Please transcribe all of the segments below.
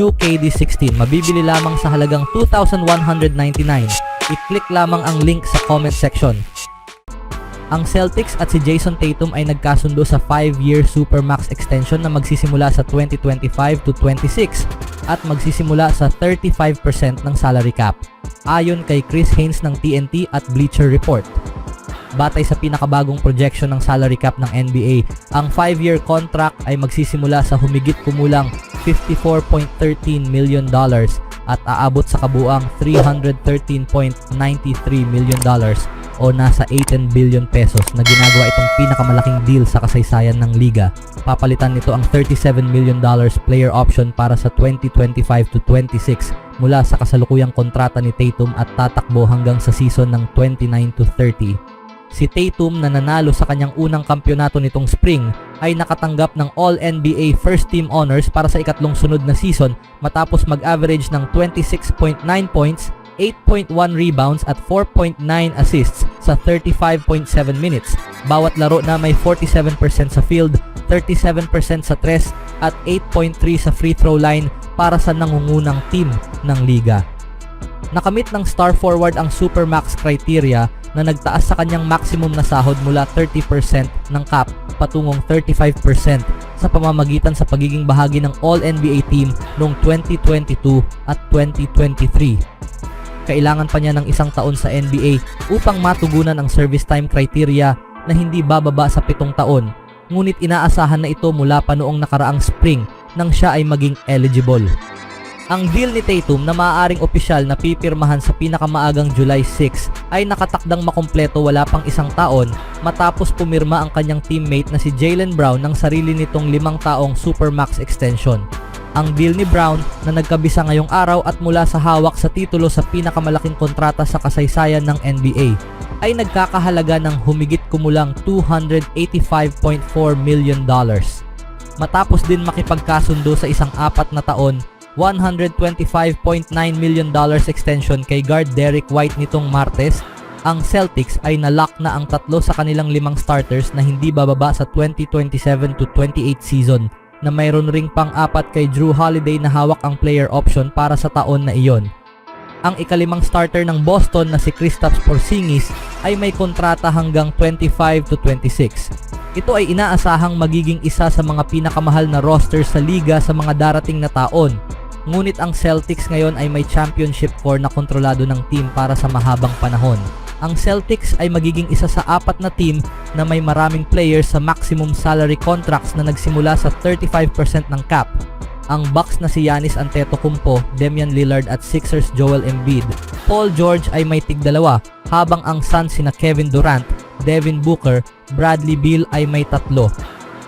new KD16. Mabibili lamang sa halagang $2,199. I-click lamang ang link sa comment section. Ang Celtics at si Jason Tatum ay nagkasundo sa 5-year Supermax extension na magsisimula sa 2025 to 26 at magsisimula sa 35% ng salary cap, ayon kay Chris Haynes ng TNT at Bleacher Report. Batay sa pinakabagong projection ng salary cap ng NBA, ang 5-year contract ay magsisimula sa humigit kumulang $54.13 million at aabot sa kabuang $313.93 million o nasa 18 billion pesos na ginagawa itong pinakamalaking deal sa kasaysayan ng liga. Papalitan nito ang $37 million player option para sa 2025 to 26 mula sa kasalukuyang kontrata ni Tatum at tatakbo hanggang sa season ng 29 to 30. Si Tatum na nanalo sa kanyang unang kampyonato nitong spring ay nakatanggap ng All-NBA First Team Honors para sa ikatlong sunod na season matapos mag-average ng 26.9 points, 8.1 rebounds at 4.9 assists sa 35.7 minutes. Bawat laro na may 47% sa field, 37% sa tres at 8.3 sa free throw line para sa nangungunang team ng liga. Nakamit ng star forward ang Supermax criteria na nagtaas sa kanyang maximum na sahod mula 30% ng cap patungong 35% sa pamamagitan sa pagiging bahagi ng All-NBA team noong 2022 at 2023. Kailangan pa niya ng isang taon sa NBA upang matugunan ang service time criteria na hindi bababa sa 7 taon, ngunit inaasahan na ito mula pa noong nakaraang spring nang siya ay maging eligible. Ang deal ni Tatum na maaaring opisyal na pipirmahan sa pinakamaagang July 6 ay nakatakdang makumpleto wala pang isang taon matapos pumirma ang kanyang teammate na si Jaylen Brown ng sarili nitong 5 taong Supermax extension. Ang deal ni Brown na nagkabisa ngayong araw at mula sa hawak sa titulo sa pinakamalaking kontrata sa kasaysayan ng NBA ay nagkakahalaga ng humigit kumulang $285.4 million. Matapos din makipagkasundo sa isang 4 na taon, $125.9 million extension kay guard Derrick White nitong Martes, ang Celtics ay nalock na ang 3 sa kanilang 5 starters na hindi bababa sa 2027 to 28 season, na mayroon ring pang-4 kay Jrue Holiday na hawak ang player option para sa taon na iyon. Ang ikalimang starter ng Boston na si Kristaps Porzingis ay may kontrata hanggang 25 to 26. Ito ay inaasahang magiging isa sa mga pinakamahal na roster sa liga sa mga darating na taon. Ngunit ang Celtics ngayon ay may championship core na kontrolado ng team para sa mahabang panahon. Ang Celtics ay magiging isa sa 4 na team na may maraming players sa maximum salary contracts na nagsimula sa 35% ng cap. Ang Bucks na si Giannis Antetokounmpo, Damian Lillard at Sixers Joel Embiid, Paul George ay may tig-2, habang ang Suns sina Kevin Durant, Devin Booker, Bradley Beal ay may 3.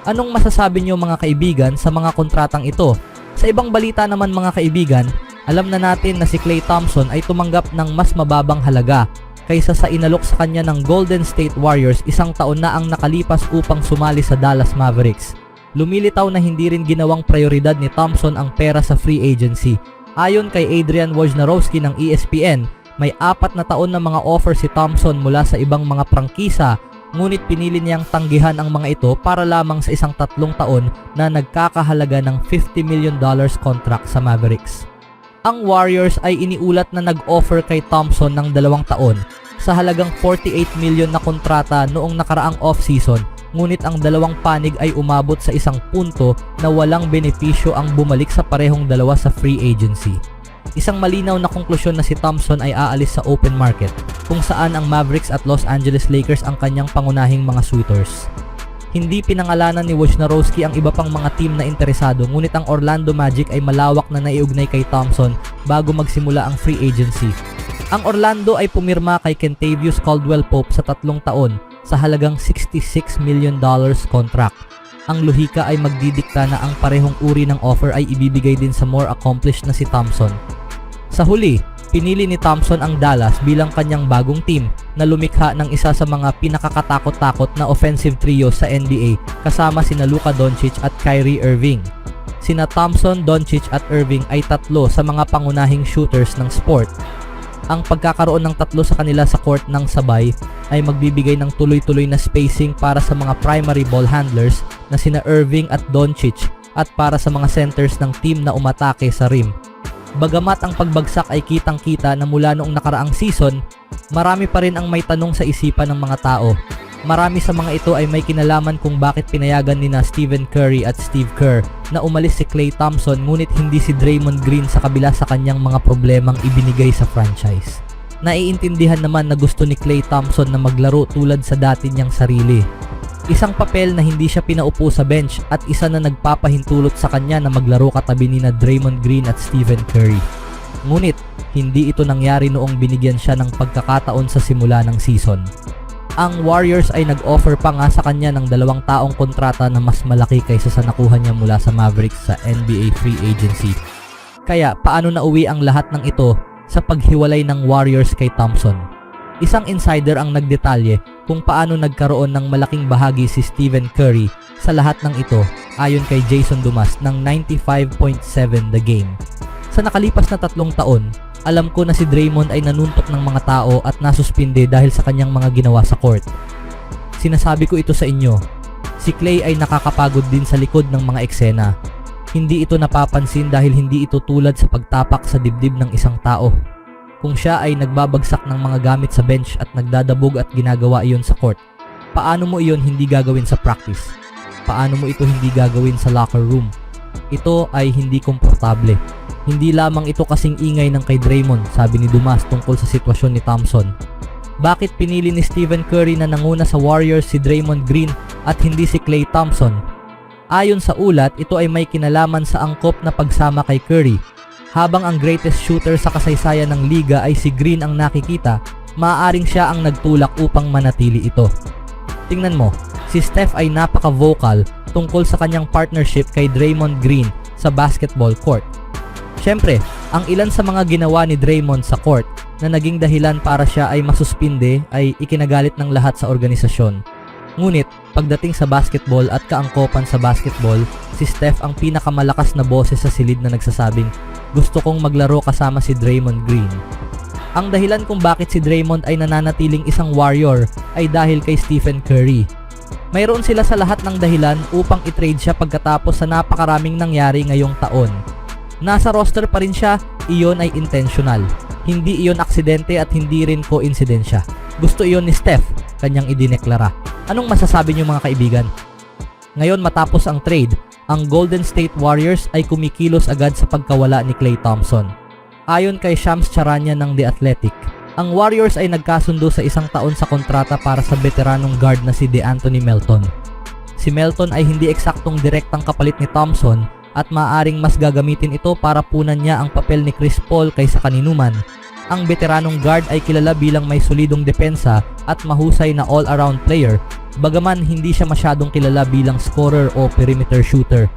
Anong masasabi niyo mga kaibigan sa mga kontratang ito? Sa ibang balita naman mga kaibigan, alam na natin na si Klay Thompson ay tumanggap ng mas mababang halaga kaysa sa inalok sa kanya ng Golden State Warriors 1 taon na ang nakalipas upang sumali sa Dallas Mavericks. Lumilitaw na hindi rin ginawang prioridad ni Thompson ang pera sa free agency. Ayon kay Adrian Wojnarowski ng ESPN, may 4 na taon na mga offer si Thompson mula sa ibang mga prangkisa, ngunit pinili niyang tanggihan ang mga ito para lamang sa isang 3 taon na nagkakahalaga ng $50 million contract sa Mavericks. Ang Warriors ay iniulat na nag-offer kay Thompson ng 2 taon sa halagang $48 million na kontrata noong nakaraang off-season, ngunit ang 2 panig ay umabot sa isang punto na walang benepisyo ang bumalik sa parehong 2 sa free agency. Isang malinaw na konklusyon na si Thompson ay aalis sa open market, kung saan ang Mavericks at Los Angeles Lakers ang kanyang pangunahing mga suitors. Hindi pinangalanan ni Wojnarowski ang iba pang mga team na interesado, ngunit ang Orlando Magic ay malawak na naiugnay kay Thompson bago magsimula ang free agency. Ang Orlando ay pumirma kay Kentavious Caldwell-Pope sa 3 taon sa halagang $66 million contract. Ang lohika ay magdidikta na ang parehong uri ng offer ay ibibigay din sa more accomplished na si Thompson. Sa huli, pinili ni Thompson ang Dallas bilang kanyang bagong team na lumikha ng isa sa mga pinakakatakot-takot na offensive trio sa NBA kasama sina Luka Doncic at Kyrie Irving. Sina Thompson, Doncic at Irving ay 3 sa mga pangunahing shooters ng sport. Ang pagkakaroon ng 3 sa kanila sa court ng sabay ay magbibigay ng tuloy-tuloy na spacing para sa mga primary ball handlers na sina Irving at Doncic at para sa mga centers ng team na umatake sa rim. Bagamat ang pagbagsak ay kitang-kita na mula noong nakaraang season, marami pa rin ang may tanong sa isipan ng mga tao. Marami sa mga ito ay may kinalaman kung bakit pinayagan nina Stephen Curry at Steve Kerr na umalis si Klay Thompson ngunit hindi si Draymond Green sa kabila sa kanyang mga problemang ibinigay sa franchise. Naiintindihan naman na gusto ni Klay Thompson na maglaro tulad sa dati niyang sarili. Isang papel na hindi siya pinaupo sa bench at isa na nagpapahintulot sa kanya na maglaro katabi ni Draymond Green at Stephen Curry. Ngunit, hindi ito nangyari noong binigyan siya ng pagkakataon sa simula ng season. Ang Warriors ay nag-offer pa nga sa kanya ng 2 taong kontrata na mas malaki kaysa sa nakuha niya mula sa Mavericks sa NBA Free Agency. Kaya paano nauwi ang lahat ng ito sa paghiwalay ng Warriors kay Thompson? Isang insider ang nagdetalye kung paano nagkaroon ng malaking bahagi si Stephen Curry sa lahat ng ito ayon kay Jason Dumas ng 95.7 The Game. Sa nakalipas na 3 taon, alam ko na si Draymond ay nanuntok ng mga tao at nasuspinde dahil sa kanyang mga ginawa sa court. Sinasabi ko ito sa inyo, si Klay ay nakakapagod din sa likod ng mga eksena. Hindi ito napapansin dahil hindi ito tulad sa pagtapak sa dibdib ng isang tao. Kung siya ay nagbabagsak ng mga gamit sa bench at nagdadabog at ginagawa iyon sa court, paano mo iyon hindi gagawin sa practice? Paano mo ito hindi gagawin sa locker room? Ito ay hindi komportable. Hindi lamang ito kasing ingay ng kay Draymond, sabi ni Dumas tungkol sa sitwasyon ni Thompson. Bakit pinili ni Stephen Curry na nanguna sa Warriors si Draymond Green at hindi si Klay Thompson? Ayon sa ulat, ito ay may kinalaman sa angkop na pagsama kay Curry. Habang ang greatest shooter sa kasaysayan ng liga ay si Green ang nakikita, maaaring siya ang nagtulak upang manatili ito. Tingnan mo, si Steph ay napaka-vocal tungkol sa kanyang partnership kay Draymond Green sa basketball court. Siyempre, ang ilan sa mga ginawa ni Draymond sa court na naging dahilan para siya ay masuspinde ay ikinagalit ng lahat sa organisasyon. Ngunit, pagdating sa basketball at kaangkopan sa basketball, si Steph ang pinakamalakas na boses sa silid na nagsasabing, "Gusto kong maglaro kasama si Draymond Green." Ang dahilan kung bakit si Draymond ay nananatiling isang Warrior ay dahil kay Stephen Curry. Mayroon sila sa lahat ng dahilan upang i-trade siya pagkatapos sa napakaraming nangyari ngayong taon. Nasa roster pa rin siya, iyon ay intentional. Hindi iyon aksidente at hindi rin koinsidensya. Gusto iyon ni Steph, kanyang idineklara. Anong masasabi niyo mga kaibigan? Ngayon matapos ang trade, ang Golden State Warriors ay kumikilos agad sa pagkawala ni Klay Thompson. Ayon kay Shams Charania ng The Athletic, ang Warriors ay nagkasundo sa 1 taon sa kontrata para sa veteranong guard na si DeAnthony Melton. Si Melton ay hindi eksaktong direktang kapalit ni Thompson at maaaring mas gagamitin ito para punan niya ang papel ni Chris Paul kaysa kaninuman. Ang veteranong guard ay kilala bilang may solidong depensa at mahusay na all-around player, bagaman hindi siya masyadong kilala bilang scorer o perimeter shooter.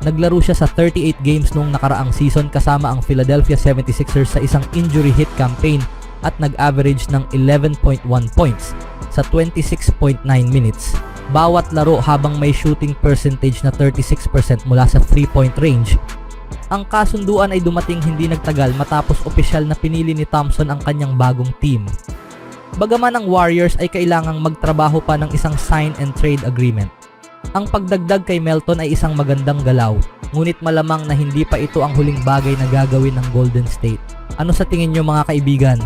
Naglaro siya sa 38 games noong nakaraang season kasama ang Philadelphia 76ers sa isang injury hit campaign at nag-average ng 11.1 points sa 26.9 minutes. Bawat laro habang may shooting percentage na 36% mula sa 3-point range. Ang kasunduan ay dumating hindi nagtagal matapos opisyal na pinili ni Thompson ang kanyang bagong team. Bagaman ang Warriors ay kailangang magtrabaho pa ng isang sign and trade agreement. Ang pagdagdag kay Melton ay isang magandang galaw, ngunit malamang na hindi pa ito ang huling bagay na gagawin ng Golden State. Ano sa tingin nyo mga kaibigan?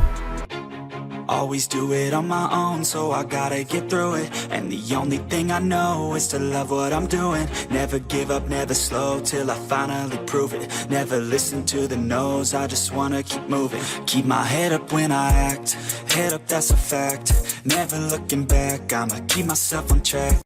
Always do it on my own, so I gotta get through it. And the only thing I know is to love what I'm doing. Never give up, never slow, till I finally prove it. Never listen to the no's, I just wanna keep moving. Keep my head up when I act, head up that's a fact. Never looking back, I'ma keep myself on track.